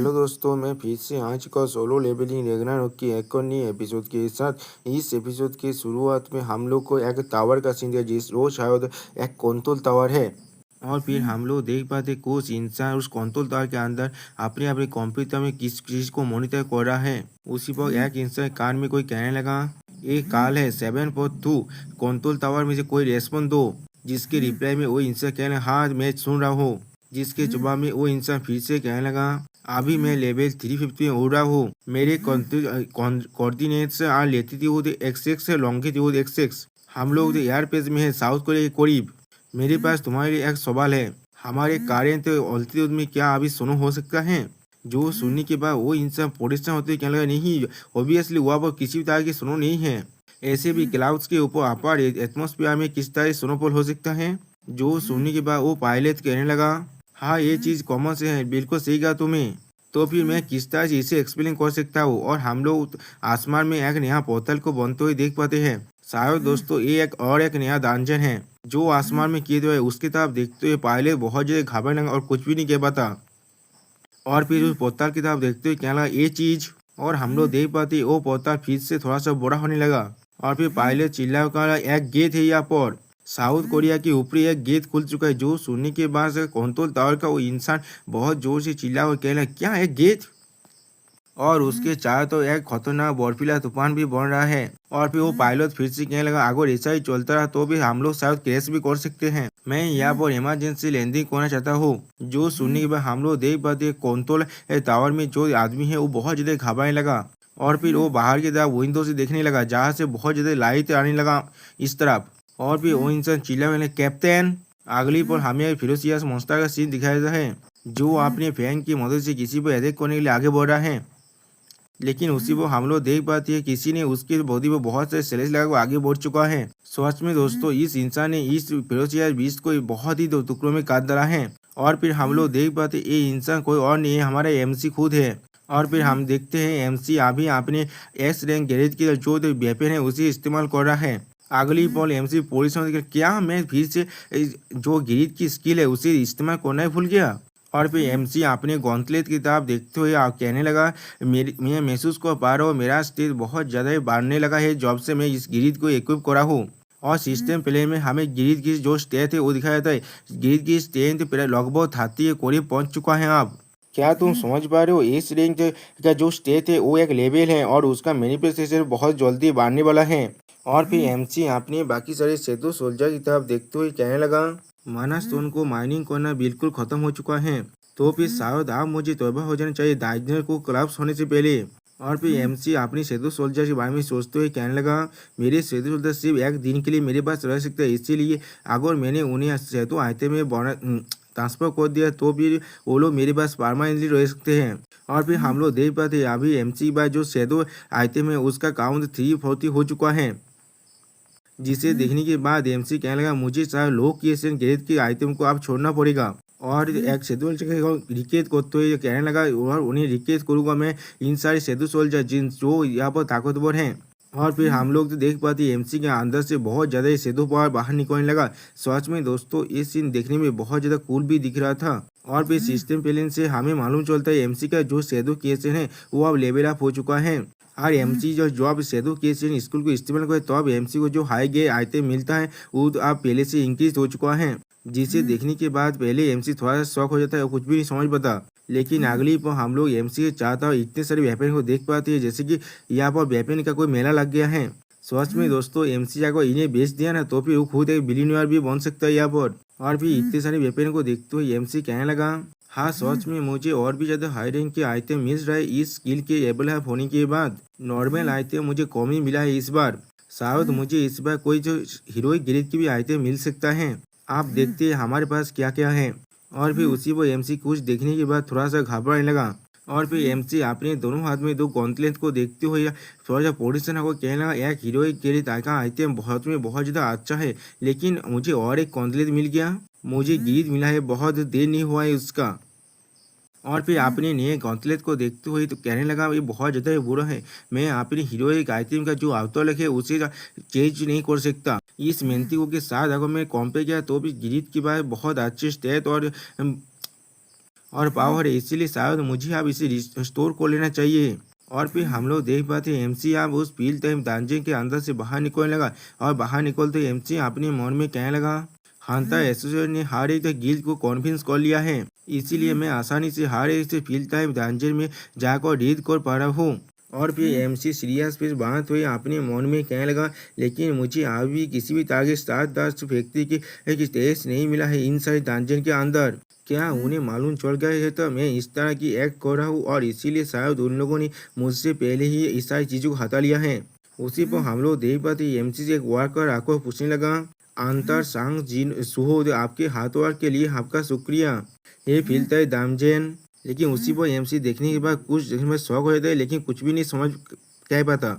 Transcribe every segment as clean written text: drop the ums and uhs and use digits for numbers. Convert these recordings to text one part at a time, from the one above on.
Hello दोस्तों, मैं फिर से आ चुका सोलो लेवलिंग रैग्नारोक की एक और नई एपिसोड के साथ। इस एपिसोड की शुरुआत में हम लोग को एक टावर का सीन दिया जिस वो शायद एक कंट्रोल टावर है। और फिर हम लोग देख पाते कुछ इंसान उस कंट्रोल टावर के अंदर अपने अपने कंप्यूटर में किस चीज को मॉनिटर कर रहा है। उसी पर एक इंसान कान में कोई कहने लगा, ये काल है 7.2 कंट्रोल टावर में से कोई रेस्पॉन्स दो। जिसके रिप्लाई में वो इंसान कहने लगा, हाँ मैं सुन रहा हूँ। जिसके जवाब में वो इंसान फिर से कहने लगा, अभी मैं लेवल 350 में उड़ रहा हूँ। मेरे कोऑर्डिनेट्स आर लेटीट्यूड XX है, लॉन्गिट्यूड XX। हम लोग एयर पेज में है साउथ कोरिया के करीब। मेरे पास तुम्हारे लिए एक सवाल है, हमारे करेंट ऑल्टीट्यूड में क्या अभी स्नो हो सकता है? जो सुनने के बाद वो इंसान परेशान होते कहने लगा, नहीं ऑब्वियसली वहाँ पर किसी भी तरह की स्नो नहीं है। ऐसे भी क्लाउड्स के ऊपर अपर एटमॉस्फेयर में किस तरह स्नोफॉल हो सकता है? जो सुनने के बाद वो पायलट कहने लगा, हाँ ये चीज़ कॉमन से है, बिल्कुल सही कहा तुम्हें। तो फिर मैं किस तरह से इसे एक्सप्लेन कर सकता हूँ? और हम लोग आसमान में एक नया पोर्टल को बनते हुए देख पाते हैं। शायद दोस्तों ये एक नया डंजन है जो आसमान में किए हुए उसकी तरफ देखते हुए पायलट बहुत ज्यादा घबराने लगा और कुछ भी नहीं कह पाता। और फिर उस पोर्टल की तरफ देखते हुए कहने लगा, ये चीज। और हम लोग देख पाते वो पोर्टल फिर से थोड़ा सा बड़ा होने लगा। और फिर पायलट चिल्ला कर, एक गेट है यहाँ पर। साउथ कोरिया के ऊपरी एक गेट खुल चुका है। जो सुनने के बाद कंट्रोल टावर का वो इंसान बहुत जोर से चिल्ला और कहना, क्या है गेट? और उसके चारों तो एक खतरनाक बर्फीला तूफान भी बन रहा है। और फिर वो पायलट फिर से कहने लगा, अगर ऐसा ही चलता रहा तो भी हम लोग शायद क्रैश भी कर सकते हैं। मैं यहाँ पर इमरजेंसी लैंडिंग करना चाहता हूँ। जो सुनने के बाद हम लोग देख पाते कंट्रोल टावर में जो आदमी है वो बहुत ज्यादा घबराने लगा। और फिर वो बाहर की तरफ विंडो से देखने लगा जहाँ से बहुत ज्यादा लाइट आने लगा इस तरफ। और फिर वो इंसान चिल्ला, कैप्टन। अगली पर हमें फिरोसिया मॉन्स्टर का सीन दिखाया जाता है जो अपने फैन की मदद से किसी पर अटैक करने के लिए आगे बढ़ रहा है। लेकिन उसी को हम लोग देख पाते हैं किसी ने उसके बॉडी पर बहुत सारे सेलेस लगा आगे बढ़ चुका है। सच में दोस्तों इस इंसान ने इस फेरोसिया बीस्ट को बहुत ही दो टुकड़ों में काट डाला है। और फिर हम लोग देख पाते ये इंसान कोई और नहीं है, हमारा MC खुद है। और फिर हम देखते हैं MC अभी अपने S रैंक गैरेज की जो वेपन है उसे इस्तेमाल कर रहा है। अगली बॉल MC परेशान, क्या मैं फिर से जो गिरीज की स्किल है उसे इस्तेमाल करना ही भूल गया? और फिर MC अपने गॉन्टलेट की तरफ देखते हुए कहने लगा, मैं महसूस कर पा रहा हूँ मेरा स्टेज बहुत ज़्यादा बढ़ने लगा है जब से मैं इस गिरीज को इक्विप करा हूँ। और सिस्टम प्ले में हमें गिरीज की जो स्टेट है वो दिखाया जाता है। गिरीज की स्ट्रेंथ लगभग 30 के करीब पहुँच चुका है अब। क्या तुम समझ पा रहे हो? इस रैंक का जो स्टेट है वो एक लेवल है और उसका मैनिफेस्टेशन बहुत जल्दी बढ़ने वाला है। और फिर MC अपने बाकी सारे सेतु सोल्जर की तरफ देखते हुए कहने लगा, माना स्टोन को माइनिंग करना बिल्कुल खत्म हो चुका है। तो फिर शायद आप मुझे तौबा हो जाना चाहिए डाइजनर को कोलैप्स होने से पहले। और फिर MC अपनी सेतु सोल्जर के बारे में सोचते हुए कहने लगा, मेरे सेतु सोल्जर सिर्फ एक दिन के लिए मेरे पास रह सकते हैं, इसीलिए अगर मैंने उन्हें सेतु आइटम में ट्रांसफर कर दिया तो भी वो लोग मेरे पास परमानेंटली रह सकते हैं। और फिर हम लोग देख पाते हैं अभी MC बाय जो सेतु आइटम है उसका काउंट 340 हो चुका है। जिसे देखने के बाद MC कहने लगा, मुझे शायद लोकेशन गैरेज के आइटम को अब छोड़ना पड़ेगा। और एक सेतु रिकेट करते हुए कहने लगा, और उन्हें रिकेट करूंगा मैं इन सारे सेतु सोल्जर जिन जो यहाँ पर ताकतवर हैं। और फिर हम लोग तो देख पाते MC के अंदर से बहुत ज़्यादा सेतु पावर बाहर निकलने लगा। सच में दोस्तों ये सीन देखने में बहुत ज़्यादा कूल भी दिख रहा था। और फिर सिस्टम प्लेन से हमें मालूम चलता है MC का जो सेतु केसन है वो अब लेवल अप हो चुका है। और MC जो अब सेतु केसन स्कूल को इस्तेमाल करे तो अब MC को जो हाई गे आइटम मिलता है वो तो अब पहले से इंक्रीज हो चुका है। जिसे देखने के बाद पहले MC थोड़ा सा शॉक हो जाता है और कुछ भी नहीं समझ पाता। लेकिन अगली पर हम लोग MC के चाहता और इतने सारे वेपन को देख पाते हैं जैसे कि यहाँ पर वेपन का कोई मेला लग गया है। सच में दोस्तों MC अगर इन्हें बेच दिया ना तो फिर वो खुद एक बिलियनियर भी बन सकता है यहाँ पर। और फिर इतने सारे वेपन को देखते हुए MC कहने लगा, हाँ सच में मुझे और भी ज़्यादा हाई रैंक के आइटम मिल रहा है इस स्किल के एबल होने के बाद। नॉर्मल आइटम मुझे कम ही मिला है इस बार। शायद मुझे इस बार कोई जो हीरोइक ग्रेड की भी आइटम मिल सकता है। आप देखते हैं हमारे पास क्या क्या है। और फिर उसी को MC कुछ देखने के बाद थोड़ा सा घबराने लगा। और फिर MC अपने दोनों हाथ में दो गॉन्टलेट को देखते हुए थोड़ा सा पोजिशन को कहने लगा, एक हीरोइक ग्रेड का आइटम बहुत ज़्यादा अच्छा है, लेकिन मुझे और एक गॉन्टलेट मिल गया। मुझे गीत मिला है, बहुत देर नहीं हुआ है उसका। और फिर आपने नए गॉन्टलेट को देखते हुए तो कहने लगा, ये बहुत ज़्यादा बुरा है, मैं अपने हीरोइक आइटम का जो आउटलुक है उसे चेंज नहीं कर सकता। इस मेंटिको के साथ अगर मैं कंपेयर किया तो भी गिरीट की बात बहुत अच्छे स्टेट और और पावर है, इसीलिए शायद मुझे अब इसे रिस्टोर कर लेना चाहिए। और फिर हम लोग देख पाते हैं एमसी अब उस फील्ड टाइम दांजे के अंदर से बाहर निकलने लगा। और बाहर निकलते एमसी अपने मन में कहने लगा, हंटर एसोसिएशन ने हर एक गिल्ड को कॉन्विंस कर लिया है, इसीलिए मैं आसानी से हर एक से फील्ड टाइम दांजे में जाकर रीड कर पा रहा हूँ। और फिर एमसी सीरियस फिर बात हुई अपने मन में कहने लगा, लेकिन मुझे अभी भी किसी भी तरह के 7-10 व्यक्ति की एक स्टेज नहीं मिला है इन सारे दांजन के अंदर। क्या उन्हें मालूम चल गया है तो मैं इस तरह की एक्ट कर रहा हूँ, और इसीलिए शायद उन लोगों ने मुझसे पहले ही इस सारी चीज़ों को हटा लिया है। उसी पर हम लोग देख पाते एमसी से एक वर्कर आकर पूछने लगा, अंतर सांग जिन सुहो, आपके हाथवर्क के लिए आपका शुक्रिया, ये फिलता है दामजैन। लेकिन उसी पर एमसी देखने के बाद कुछ देखने में शौक हो जाता है, लेकिन कुछ भी नहीं समझ कह पाता।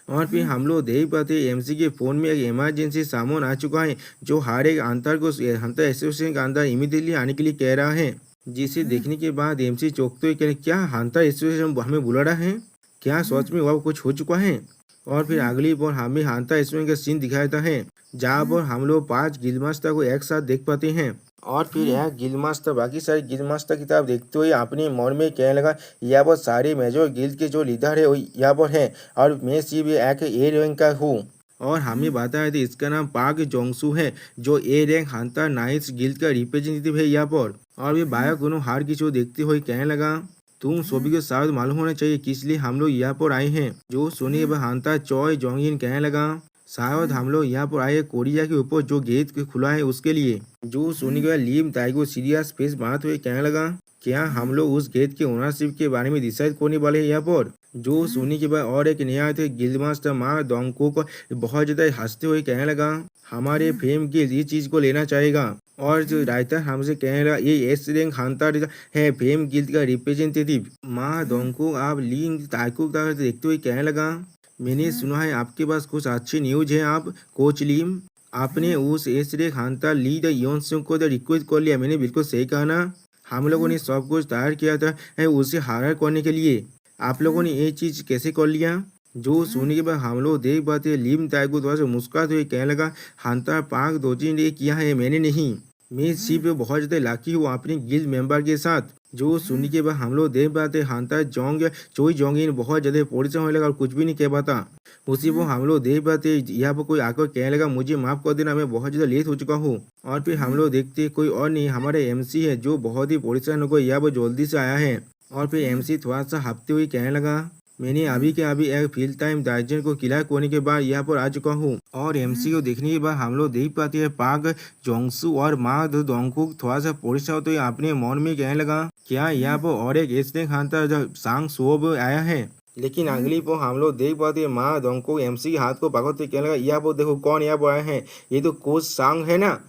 और फिर हम लोग देख पाते एमसी के फ़ोन में एक इमरजेंसी सामान आ चुका है, जो हर एक अंतर को हंटर एसोसिएशन के अंदर इमीडिएटली आने के लिए कह रहा है। जिसे देखने के बाद एमसी चौंकते हुए कह रहे, क्या हंटर एसोसिएशन हमें बुला रहा है? क्या सच में वह कुछ हो चुका है? और फिर अगली बार हमें हंटर एसोसिएशन का सीन दिखाया जाता है, जहाँ पर हम लोग 5 गिल्डमास्टर को एक साथ देख पाते हैं। और फिर यह गिल्डमास्टर बाकी सारे गिल्डमास्टर की तरफ देखते हुए अपने मन में कहने लगा, यहाँ पर सारे मेजर गिल्ड के जो लीडर है वो यहाँ पर है, और मैं सिर्फ एक ए रैंक का हूँ। और हमें बताया था इसका नाम पाक जोंगसू है, जो A rank Hunter nights guild का रिप्रेजेंटेटिव है यहाँ पर। और ये बायक दोनों हार की चो देखते हुए कहने लगा, तुम सभी को शायद मालूम होना चाहिए किस लिए हम लोग यहाँ पर आए हैं। जो सुनिए वह हंटर चॉय जोंगिन कहने लगा, शायद हम लोग यहाँ पर आए कोरिया के ऊपर जो गेट खुला है उसके लिए। जो सुनी के बाद लीम ताइगो सीरियस फेस बात हुए कहने लगा, क्या हम लोग उस गेट के ओनरशिप के बारे में डिसाइड करने वाले हैं यहाँ पर? जो सुनी के बाद और एक नया थे गिल्डमास्टर माँ डोंको को बहुत ज़्यादा हंसते हुए कहने लगा, हमारे फेम गिल्ड इस चीज़ को लेना चाहेगा। और जो राइटर हमसे कहने लगा, ये एस रैंक हंटर है फेम गिल्ड का रिप्रेजेंटेटिव। माँ डोंको आप लीम ताइको का देखते हुए कहने लगा, मैंने सुना है आपके पास कुछ अच्छी न्यूज है। आप कोच लीम, आपने उस एसरे खानता ली द योन को रिक्वेस्ट कर लिया। मैंने बिल्कुल सही कहा ना? हम लोगों ने सब कुछ तैयार किया था है उसे हायर करने के लिए, आप लोगों ने ये चीज़ कैसे कर लिया? जो सुनने के बाद हम लोग देख पाते लीम ताइको थोड़ा सा मुस्कुराते हुए कहने लगा, हंटर पाक दोजी ने किया है, मैंने नहीं। मैं सिर्फ बहुत ज़्यादा लाकी हूँ अपने गिल्ड मेंबर के साथ। जो सुनने के बाद हम लोग देख पाते हंटर जोंग चोई जोंगिन बहुत ज़्यादा परिश्रम होने लगा और कुछ भी नहीं कह पाता। उसी पर हम लोग देख पाते यहाँ पर कोई आकर कहने लगा, मुझे माफ़ कर देना, मैं बहुत ज़्यादा लेट हो चुका हूँ। और फिर हम लोग देखते कोई और नहीं, हमारे एमसी है जो बहुत ही परिश्रम होकर यहाँ पर जल्दी से आया है। और फिर एमसी थोड़ा सा हफ्ते हुए कहने लगा, मैंने अभी के अभी एक फील्ड टाइम दार्जन को क्लियर करने के बाद यहाँ पर आ चुका हूँ। और एमसी को देखने के बाद हम लोग देख पाते हैं पाक जोंगसू और माँ डोंगकू थोड़ा सा परिश्रम तो अपने मन में कहने लगा, क्या यहाँ पर और एक एसने खानता जो सांग सोब आया है? लेकिन अगली पर हम लोग देख पाते हैं माँ डोंगकू एमसी के हाथ को पकड़ते कहने लगा, यहाँ पर देखो कौन यहाँ पर आया है, ये तो कोच सांग है ना?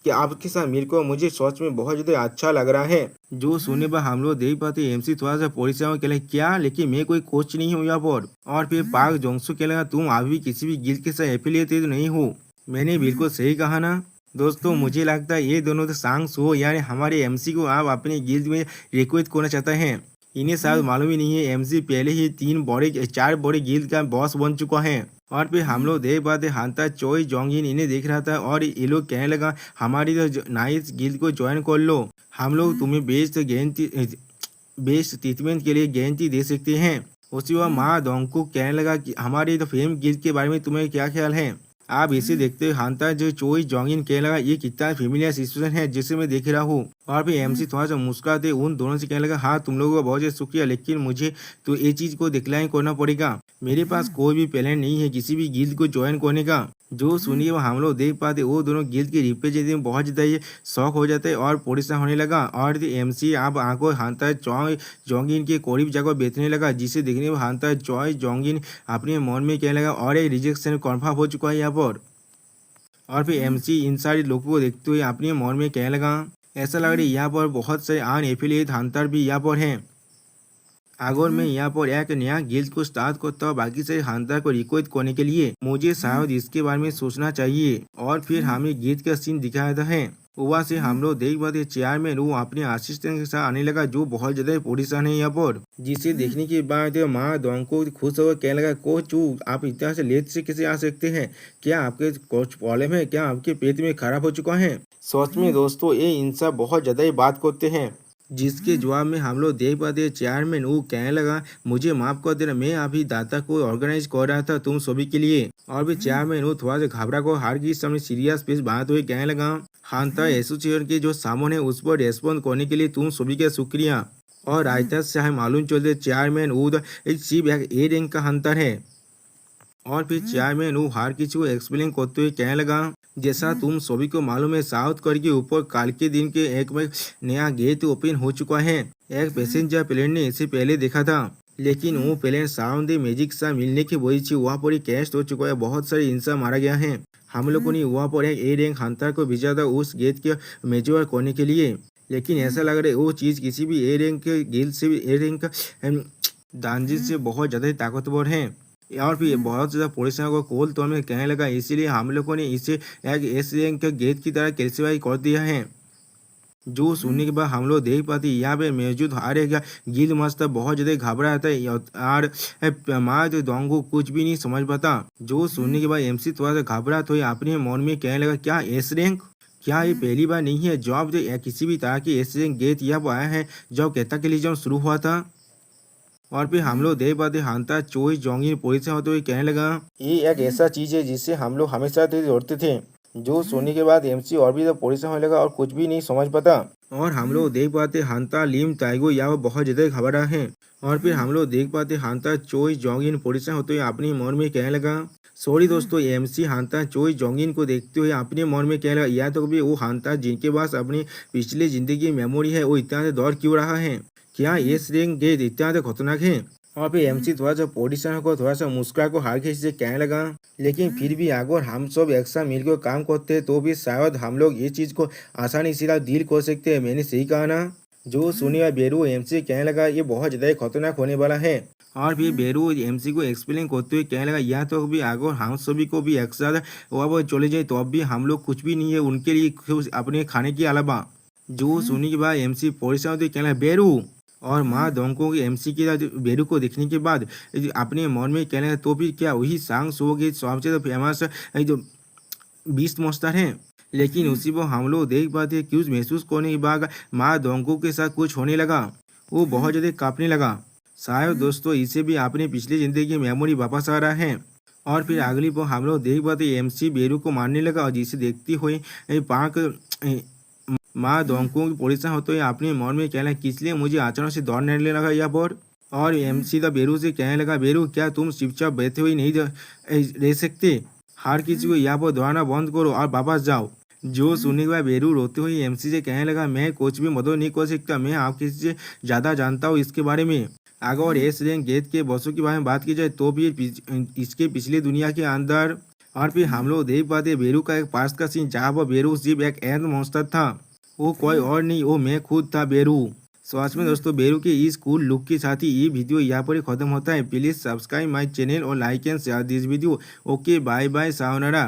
कि आपके साथ मिल को मुझे सच में बहुत ज़्यादा अच्छा लग रहा है। जो सुनने पर हम लोग देख पाते एमसी थोड़ा सा परिश्रम के लिए, क्या लेकिन मैं कोई कोच नहीं हूँ यहाँ पर। और फिर पाक जोंगसू के लगा, तुम अभी किसी भी गिल्ड के साथ एफिलिएटेड नहीं हो। मैंने बिल्कुल सही कहा ना? दोस्तों मुझे लगता है ये दोनों तो सांग सो यानी हमारे एमसी को आप अपने गिल्ड में रिक्वेस्ट करना चाहते हैं। इन्हें शायद मालूम ही नहीं है एमसी पहले ही 4 बड़े गिल्ड का बॉस बन चुका है। और फिर हम लोग देख पाते हंटर चोई जोंगिन इन्हें देख रहा था, और ये लोग कहने लगा, हमारी तो नाइस गिल्ड को ज्वाइन कर लो, हम लोग तुम्हें बेस्ट ट्रीटमेंट के लिए गारंटी दे सकते हैं। उसी वह माँ डोंगकू कहने लगा कि हमारी तो फेम गिल्ड के बारे में तुम्हें क्या ख्याल है? आप इसे देखते हुए हंटर जो चोई जोंगिन कहने लगा, ये कितना फेमिलियर सिचुएशन है जिसे मैं देख रहा हूँ। और फिर एमसी थोड़ा सा मुस्कुराते उन दोनों से कहने लगा, हाँ तुम लोगों का बहुत ज़्यादा शुक्रिया, लेकिन मुझे तो ये चीज़ को डिक्लाइन करना पड़ेगा। मेरे पास कोई भी प्लान नहीं है किसी भी गिल्ड को ज्वाइन करने का। जो सुनिए वो हम लोग देख पाते वो दोनों गिल्ड के रिप्रेजेंटेटिव बहुत ज़्यादा ये शौक हो जाते हैं और परेशान होने लगा। और एमसी आप आंखों हंटर चॉय जोंगिन के करीब जाकर बेचने लगा, जिसे देखने में हंटर चॉय जोंगिन अपने मन में कहने लगा, और एक रिजेक्शन कन्फर्म हो चुका है यहाँ पर। और फिर एमसी इन सारे लोगों को देखते हुए अपने मन में कहने लगा, ऐसा लग रहा है यहाँ पर बहुत सारे अनएफिलिएटेड हंटर भी यहाँ पर हैं। अगर मैं यहाँ पर एक नया गिल्ड को स्टार्ट करता हूँ बाकी से हंटर को रिक्वेस्ट करने के लिए, मुझे शायद इसके बारे में सोचना चाहिए। और फिर हमें गिल्ड का सीन दिखाया है, वहाँ से हम लोग देख पाते चेयरमैन वो अपने असिस्टेंट के साथ आने लगा, जो बहुत ज्यादा परेशान है यहाँ पर। जिसे देखने के बाद माँ डोंगको खुश होकर कहने लगा, कोच आप इतना से लेट से कैसे आ सकते हैं? क्या आपके कुछ प्रॉब्लम है? क्या आपके पेट में खराब हो चुका है? सच में दोस्तों ये इंसान बहुत ज्यादा ही बात करते हैं। जिसके जवाब में हम लोग देख पाते हैं चेयरमैन वो कहने लगा, मुझे माफ कर देना, मैं अभी डाटा को ऑर्गेनाइज कर रहा था तुम सभी के लिए। और भी चेयरमैन वो थोड़ा सा घबरा को हार की सामने सीरियस पेश बात हुई कहने लगा, हंटर एसोसिएशन के जो सामान है उस पर रेस्पॉन्ड करने के लिए तुम सभी का शुक्रिया। और रायता से हमें मालूम चलते चेयरमैन वो सिर्फ एक ए रैंक का हंटर है। और फिर चेयरमैन वो हर किसी को एक्सप्लेन करते हुए कहने लगा, जैसा तुम सभी को मालूम है साउथ कोरिया के ऊपर कल के दिन के एक में नया गेट ओपन हो चुका है। एक पैसेंजर प्लेन ने इसे पहले देखा था, लेकिन वो प्लेन साउंड मैजिक सा मिलने की वजह से वहाँ पर ही क्रैश हो चुका है, बहुत सारे इंसान मारा गया है। हम लोगों ने वहाँ पर एक ए रैंक हंटर को भेजा था उस गेट के मेजर करने के लिए, लेकिन ऐसा लग रहा है वो चीज़ किसी भी ए रैंक के गिल से भी ए रैंक दानजी से बहुत ज़्यादा ताकतवर है। और फिर बहुत ज़्यादा परेशान को कोल तो हमें कहने लगा, इसीलिए हम लोगों ने इसे एक एस रैंक के गेट की तरह क्लासिफाई कर दिया है। जो सुनने के बाद हम लोग देख पाते यहाँ पे मौजूद हर एक गिल मास्टर बहुत ज़्यादा घबरा था और माँ तो दोंगो कुछ भी नहीं समझ पाता। जो सुनने के बाद एमसी थोड़ा सा घबरा तो अपने मन में कहने लगा, क्या एस रैंक, क्या ये पहली बार नहीं है जब किसी भी तरह की एस रैंक गेट यहाँ पर आया है जब कहता के लिए जब शुरू हुआ था। और फिर हम लोग देख पाते हंता चोई जोंगिन परेशान होते हुए कहने लगा, ये एक ऐसा चीज़ है जिससे हम लोग हमेशा दौड़ते थे। जो सोने के बाद एमसी और भी परेशान होने लगा और कुछ भी नहीं समझ पाता। और हम लोग देख पाते हंता लिम टाइगो यहाँ बहुत ज़्यादा घबरा है। और फिर हम लोग देख पाते हंता चोई जोंगिन परेशान होते हुए अपने मन में कहने लगा, सॉरी दोस्तों, एमसी हंता चोई जोंगिन को देखते हुए अपने मन में कहने लगा, या तो भी वो हंता जिनके पास अपनी पिछली जिंदगी की मेमोरी है वो इतना दौड़ क्यों रहा है, क्या ये रैंक गेट इतना खतरनाक है। और फिर एमसी थोड़ा सा पोजिशन को थोड़ा सा मुस्कुरा को हार से कहने लगा, लेकिन फिर भी अगर हम सब एक साथ मिलकर काम करते तो भी शायद हम लोग ये चीज़ को आसानी से डील कर सकते हैं, मैंने सही कहा ना। जो सुनिए बेरू एमसी कहने लगा, ये बहुत ज़्यादा खतरनाक होने वाला है। और फिर बेरू एमसी को एक्सप्लेन करते हुए कहने लगा, या तो भी अगर हम सभी को भी एक साथ वहाँ चले जाए तो अब भी हम लोग कुछ भी नहीं है उनके लिए अपने खाने के अलावा। जो सुनने के बाद एमसी परेशान होते कहने लगा, बेरू। और माँ दोंको की एमसी के बेरू को देखने के बाद अपने मन में कहने लगा, तो फिर क्या वही सांग सो के सबसे फेमस जो बीस्ट मॉन्स्टर है। लेकिन उसी को हम लोग देख पाते क्यूज महसूस करने के बाद माँ दोंको के साथ कुछ होने लगा, वो बहुत ज़्यादा कांपने लगा। शायद दोस्तों इसे भी अपनी पिछली ज़िंदगी की मेमोरी वापस आ रहा है। और फिर अगली बार हम लोग देख पाते एमसी बेरू को मारने लगा और जिसे देखती हुई पार्क माँ दोंको की परेशान होते हुए अपने मन में कहना, किस लिए मुझे अचानक से दौड़ने लगा यहाँ पर। और एमसी द बेरू से कहने लगा, बेरू क्या तुम चुपचाप बैठे हुए नहीं रह सकते, हर किसी को यहाँ पर दौड़ाना बंद करो और वापस जाओ। जो सुनने के बाद बेरू रोते हुए एमसी से कहने लगा, मैं कुछ भी मदद नहीं कर सकता, मैं आप किसी से ज़्यादा जानता हूँ इसके बारे में। अगर एस रैंक गेट के बसों के बारे में बात की जाए तो भी इसके पिछली दुनिया के अंदर। और फिर हम लोग देख पाते बेरू का एक पास का सीन जहाँ पर बेरू सिर्फ एक एंड मॉन्स्टर था, वो कोई और नहीं, वो मैं खुद था, बेरू। सच में दोस्तों बेरू के इस कूल लुक के साथ ही ये वीडियो यहाँ पर ही खत्म होता है। प्लीज़ सब्सक्राइब माय चैनल और like and share this video. Okay bye bye, sayonara.